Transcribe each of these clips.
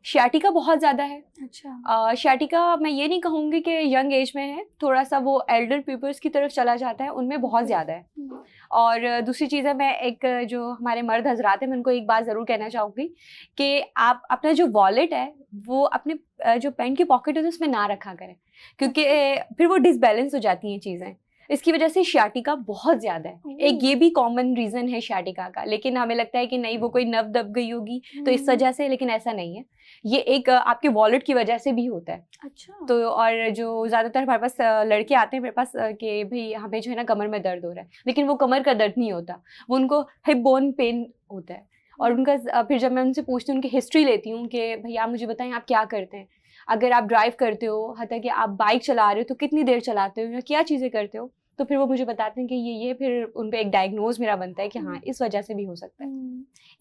Sciatica बहुत ज़्यादा है। अच्छा। शियाटिका मैं ये नहीं कहूँगी कि यंग एज में है, थोड़ा सा वो एल्डर पीपल्स की तरफ चला जाता है, उनमें बहुत ज़्यादा है। और दूसरी चीज़ है, मैं एक जो हमारे मर्द हजरात हैं मैं उनको एक बात ज़रूर कहना चाहूँगी कि आप अपना जो वॉलेट है वो अपने जो पैंट की पॉकेट है उसमें ना रखा करें, क्योंकि फिर वो डिसबैलेंस हो जाती हैं चीज़ें। इसकी वजह से शियाटिका बहुत ज़्यादा है। एक ये भी कॉमन रीज़न है शियाटिका का, लेकिन हमें लगता है कि नहीं वो कोई नव दब गई होगी तो इस वजह से, लेकिन ऐसा नहीं है। ये एक आपके वॉलेट की वजह से भी होता है। अच्छा। तो और जो ज़्यादातर हमारे पास लड़के आते हैं मेरे पास कि भाई हमें जो है ना कमर में दर्द हो रहा है, लेकिन वो कमर का दर्द नहीं होता, वो उनको हिप बोन पेन होता है। और उनका फिर जब मैं उनसे पूछती हूँ, उनकी हिस्ट्री लेती हूँ कि भैया आप मुझे बताएं आप क्या करते हैं, अगर आप ड्राइव करते हो, हत्या कि आप बाइक चला रहे हो तो कितनी देर चलाते हो या क्या चीज़ें करते हो, तो फिर वो मुझे बताते हैं कि ये फिर उन पे एक डायग्नोज मेरा बनता है कि हाँ इस वजह से भी हो सकता है।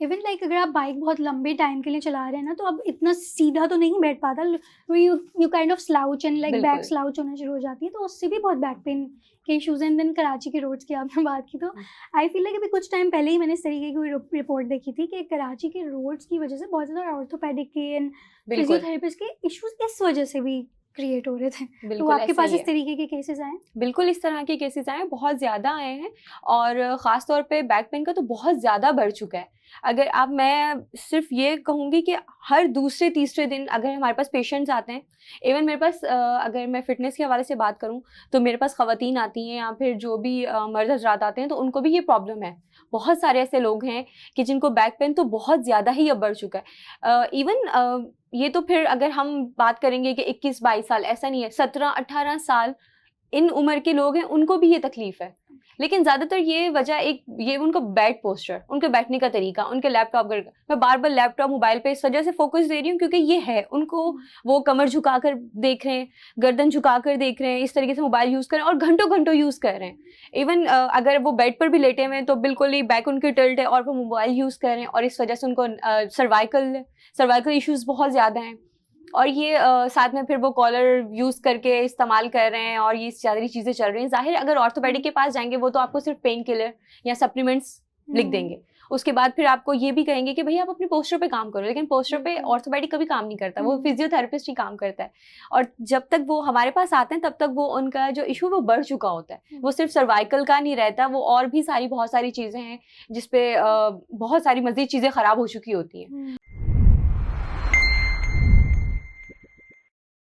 इवन लाइक अगर आप बाइक बहुत लंबे टाइम के लिए चला रहे हैं ना, तो अब इतना सीधा तो नहीं बैठ पाता, you kind of slouch and like back slouch होना शुरू हो जाती है, तो उससे भी बहुत बैक पेन के इशूज़ हैं। देन कराची के रोड्स की आपने बात की, तो आई फील लाइक अभी कुछ टाइम पहले ही मैंने इस तरीके की रिपोर्ट देखी थी कि कराची के रोड्स की वजह से बहुत ज़्यादा ऑर्थोपेडिक के एंड फिजियोथेरेपिस्ट के इश्यूज इस वजह से भी क्रिएट हो रहे थे। तो आपके पास इस तरीके के केसेस आए? बिल्कुल इस तरह के केसेस आए, बहुत ज़्यादा आए हैं, और ख़ास तौर पे बैक पेन का तो बहुत ज़्यादा बढ़ चुका है। अगर आप, मैं सिर्फ ये कहूँगी कि हर दूसरे तीसरे दिन अगर हमारे पास पेशेंट्स आते हैं, इवन मेरे पास अगर मैं फ़िटनेस के हवाले से बात करूँ तो मेरे पास ख़वातीन आती हैं या फिर जो भी मर्द हज़रात आते हैं तो उनको भी ये प्रॉब्लम है। बहुत सारे ऐसे लोग हैं कि जिनको बैक पेन तो बहुत ज़्यादा ही अब बढ़ चुका है। इवन ये तो फिर अगर हम बात करेंगे कि 21-22 साल, ऐसा नहीं है, 17-18 साल इन उम्र के लोग हैं उनको भी ये तकलीफ है। लेकिन ज़्यादातर ये वजह ये उनका बैड पोस्चर, उनके बैठने का तरीका, उनके लैपटॉप, मैं बार बार लैपटॉप मोबाइल पे इस वजह से फोकस दे रही हूँ क्योंकि ये है उनको, वो कमर झुकाकर देख रहे हैं, गर्दन झुकाकर देख रहे हैं, इस तरीके से मोबाइल यूज़ कर रहे हैं और घंटों घंटों यूज़ कर रहे हैं। इवन अगर वो बेड पर भी लेटे हुए हैं तो बिल्कुल ही बैक उनकी टिल्ट है और वो मोबाइल यूज़ कर रहे हैं, और इस वजह से उनको सर्वाइकल इश्यूज़ बहुत ज़्यादा हैं। और ये साथ में फिर वो कॉलर यूज़ करके इस्तेमाल कर रहे हैं और ये सारी चीज़ें चल रही हैं। ज़ाहिर अगर ऑर्थोपेडिक के पास जाएंगे वो तो आपको सिर्फ पेन किलर या सप्लीमेंट्स लिख देंगे, उसके बाद फिर आपको ये भी कहेंगे कि भैया आप अपने पोस्चर पे काम करो, लेकिन पोस्चर पे ऑर्थोपेडिक कभी काम नहीं करता, वो फिजियोथेरेपिस्ट ही काम करता है। और जब तक वो हमारे पास आते हैं तब तक वो उनका जो इशू वो बढ़ चुका होता है, वो सिर्फ सर्वाइकल का नहीं रहता, वो और भी बहुत सारी चीज़ें हैं जिसपे बहुत सारी मज़ीद चीज़ें ख़राब हो चुकी होती हैं।